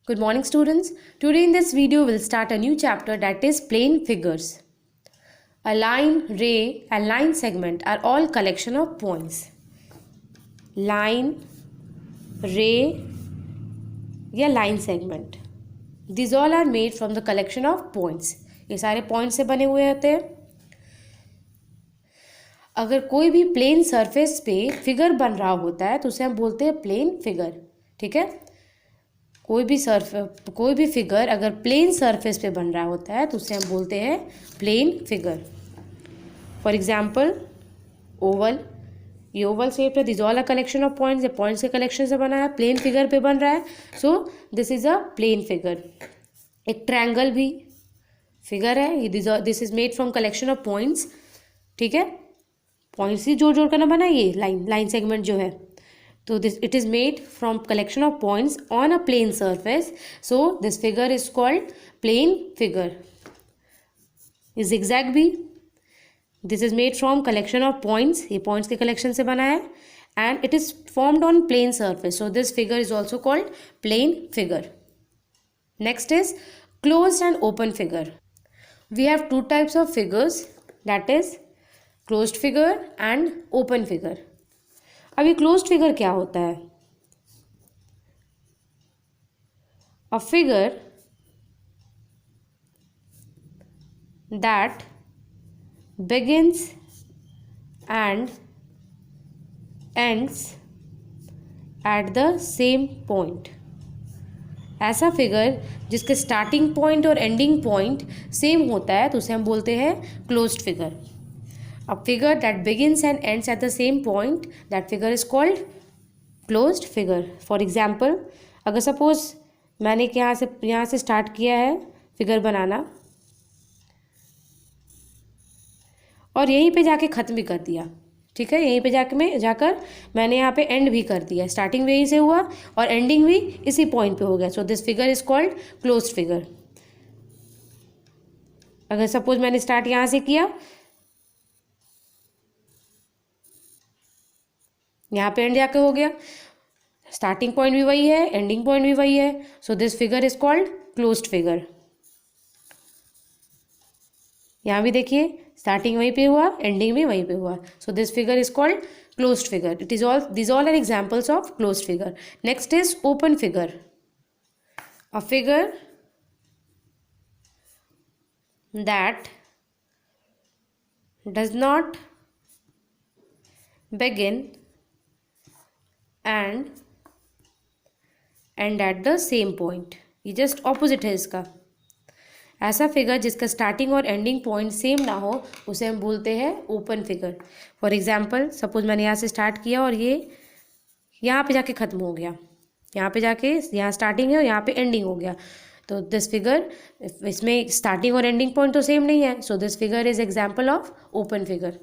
Good morning students. Today in this video we'll start a new chapter that is plane figures. A line, ray and line segment are all collection of points. Line, ray या line segment. These all are made from the collection of points. ये सारे points से बने हुए होते हैं. अगर कोई भी प्लेन सरफेस पे फिगर बन रहा होता है तो उसे हम बोलते हैं प्लेन फिगर. ठीक है, कोई भी फिगर अगर प्लेन सरफेस पे बन रहा होता है तो उसे हम बोलते हैं plane figure. For example oval, ये ओवल शेप है. This all a collection of points. ये पॉइंट्स के कलेक्शन से बना है, प्लेन फिगर पे बन रहा है, so this is a plane figure. एक ट्रायंगल भी फिगर है, ये this is made from collection of points. ठीक है, पॉइंट्स ही जोड़ जोड़ कर ना बना ये लाइन सेगमेंट जो है. So this it is made from collection of points on a plane surface. So this figure is called plane figure. Is zigzag भी, this is made from collection of points. ये points के collection से बना है and it is formed on plane surface. So this figure is also called plane figure. Next is closed and open figure. We have two types of figures, that is closed figure and open figure. अभी closed figure क्या होता है? अ figure that begins and ends at the same point. ऐसा figure जिसके starting point और ending point same होता है तो उसे हम बोलते हैं closed figure. A figure that begins and ends at the same point, that figure is called closed figure. For example, अगर सपोज मैंने यहाँ से स्टार्ट किया है फिगर बनाना और यहीं पे जाके ख़त्म भी कर दिया. ठीक है, यहीं पे जाकर मैंने यहाँ पे एंड भी कर दिया. स्टार्टिंग भी यहीं से हुआ और एंडिंग भी इसी पॉइंट पे हो गया. सो this figure is called closed figure. अगर सपोज मैंने स्टार्ट यहाँ से किया, यहाँ पे एंड जाके हो गया, स्टार्टिंग पॉइंट भी वही है, एंडिंग पॉइंट भी वही है. So this figure is called closed figure. यहाँ भी देखिए, स्टार्टिंग वहीं पे हुआ, एंडिंग भी वहीं पे हुआ. So this figure is called closed figure. It is all this all are examples of closed figure. Next is open figure. A figure that does not begin and at the same point. ये just opposite है इसका. ऐसा figure जिसका starting और ending point same ना हो उसे हम बोलते हैं open figure. For example suppose मैंने यहाँ से स्टार्ट किया और ये यहाँ पे जाके ख़त्म हो गया, यहाँ पे जाके यहाँ स्टार्टिंग है और यहाँ पे एंडिंग हो गया. तो दिस फिगर, इसमें स्टार्टिंग और एंडिंग पॉइंट तो सेम नहीं है. So this figure is example of open figure.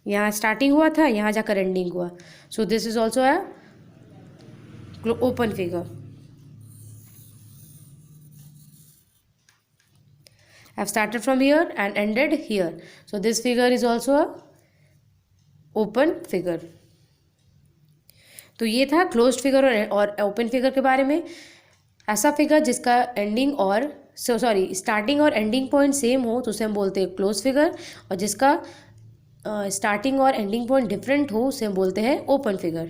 यहाँ स्टार्टिंग हुआ था, यहाँ जाकर एंडिंग हुआ. So this is also a open figure. I have started from here and ended here. So this figure is also a open figure. तो ये था closed figure और ओपन फिगर के बारे में. ऐसा फिगर जिसका एंडिंग और स्टार्टिंग और एंडिंग पॉइंट सेम हो तो उसे हम बोलते हैं क्लोज फिगर, और जिसका स्टार्टिंग और एंडिंग पॉइंट डिफरेंट हो उसे हम बोलते हैं open figure.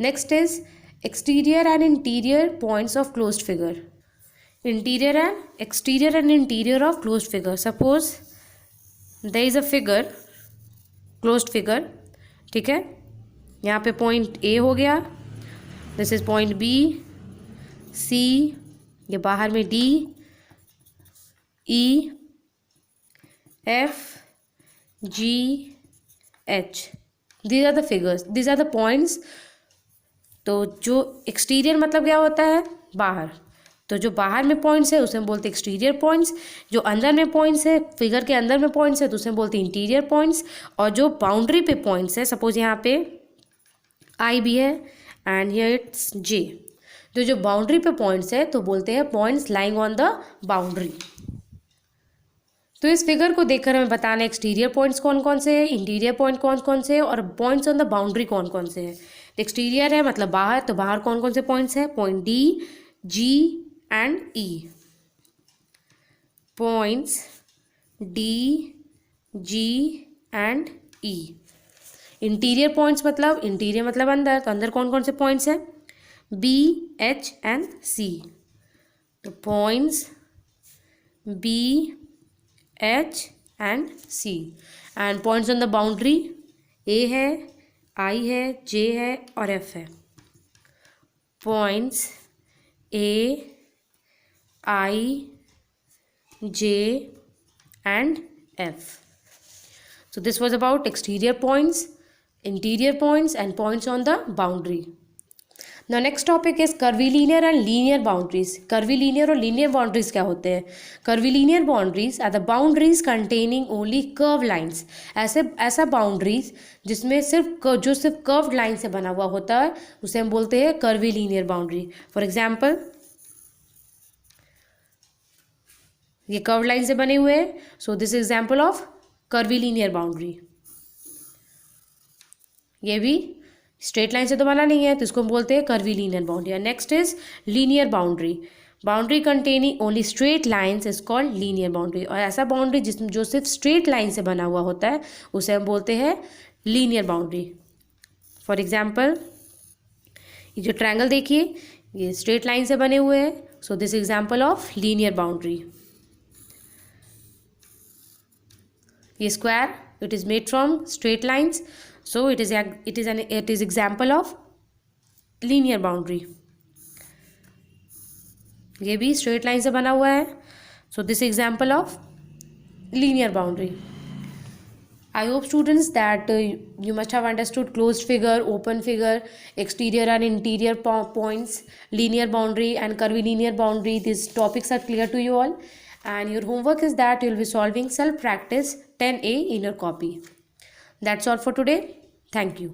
Next is exterior and interior points of closed figure. Interior and exterior and interior of closed figure. Suppose there is a figure, closed figure. ठीक है, यहाँ पे पॉइंट ए हो गया, this is point B, C, ये बाहर में D, E, F, G, H. These are the figures, these are the points. तो जो एक्सटीरियर मतलब क्या होता है? बाहर. तो जो बाहर में पॉइंट्स है उसे हम बोलते हैं एक्सटीरियर पॉइंट्स. जो अंदर में पॉइंट्स है, फिगर के अंदर में पॉइंट्स है तो उसे हम बोलते हैं इंटीरियर पॉइंट्स. और जो बाउंड्री पे पॉइंट्स है, सपोज यहाँ पे I भी है एंड हियर इट्स J, तो जो बाउंड्री पे पॉइंट्स है तो बोलते हैं points lying on the boundary. तो इस फिगर को देखकर हमें बताना है एक्सटीरियर पॉइंट्स कौन कौन से हैं, इंटीरियर पॉइंट कौन कौन से हैं और पॉइंट्स ऑन द बाउंड्री कौन कौन से हैं. एक्सटीरियर है मतलब बाहर, तो बाहर कौन कौन से पॉइंट्स हैं, point D, G and E, points D, G and E. Interior points मतलब, इंटीरियर मतलब अंदर, तो अंदर कौन कौन से पॉइंट्स हैं, बी, एच एंड सी। तो points B, H and C. And points on the boundary, A है, आई है, जे है और एफ है। Points A, I, J and F. So this was about exterior points, interior points and points on the boundary. Now next topic is curvilinear and linear boundaries. Curvilinear और linear boundaries क्या होते हैं? Curvilinear boundaries are the boundaries containing only curved lines. ऐसा boundaries जिसमें जो सिर्फ curved line से बना हुआ होता है उसे हम बोलते हैं curvilinear boundary. For example, ये कर्व लाइन से बने हुए हैं, so this example of curvilinear boundary. ये भी स्ट्रेट लाइन से तो बना नहीं है, तो इसको हम बोलते हैं curvilinear boundary. Next is linear boundary. Boundary containing only straight lines is called linear boundary. और ऐसा बाउंड्री जो सिर्फ स्ट्रेट लाइन से बना हुआ होता है उसे हम बोलते हैं लीनियर बाउंड्री। फॉर एग्जाम्पल, ये जो ट्रायंगल देखिए ये स्ट्रेट लाइन से बने हुए हैं, so this example of linear boundary. ये square, it is made from straight lines, so it is example of linear boundary. ये भी straight line से बना हुआ है, so this example of linear boundary. I hope students that you must have understood closed figure, open figure, exterior and interior points, linear boundary and curvilinear boundary. These topics are clear to you all. And your homework is that you will be solving self practice 10A in your copy. That's all for today. Thank you.